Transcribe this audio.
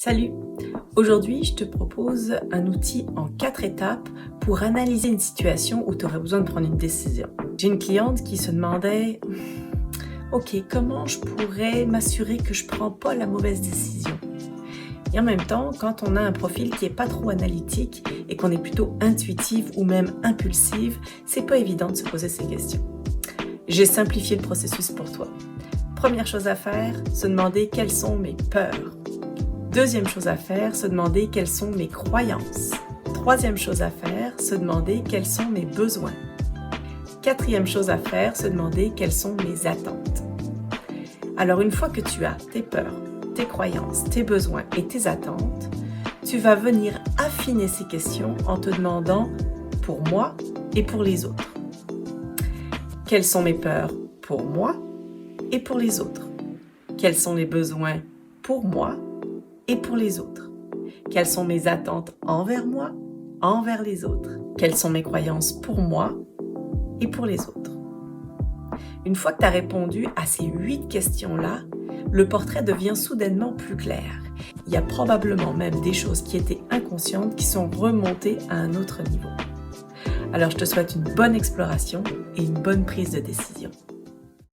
Salut! Aujourd'hui, je te propose un outil en 4 étapes pour analyser une situation où tu aurais besoin de prendre une décision. J'ai une cliente qui se demandait OK, comment je pourrais m'assurer que je ne prends pas la mauvaise décision? Et en même temps, quand on a un profil qui n'est pas trop analytique et qu'on est plutôt intuitive ou même impulsive, c'est pas évident de se poser ces questions. J'ai simplifié le processus pour toi. Première chose à faire, se demander quelles sont mes peurs. Deuxième chose à faire, se demander quelles sont mes croyances. Troisième chose à faire, se demander quels sont mes besoins. Quatrième chose à faire, se demander quelles sont mes attentes. Alors une fois que tu as tes peurs, tes croyances, tes besoins et tes attentes, tu vas venir affiner ces questions en te demandant pour moi et pour les autres. Quelles sont mes peurs pour moi et pour les autres? Quels sont les besoins pour moi et pour les autres? Quelles sont mes attentes envers moi, envers les autres? Quelles sont mes croyances pour moi et pour les autres? Une fois que tu as répondu à ces 8 questions-là, le portrait devient soudainement plus clair. Il y a probablement même des choses qui étaient inconscientes qui sont remontées à un autre niveau. Alors je te souhaite une bonne exploration et une bonne prise de décision.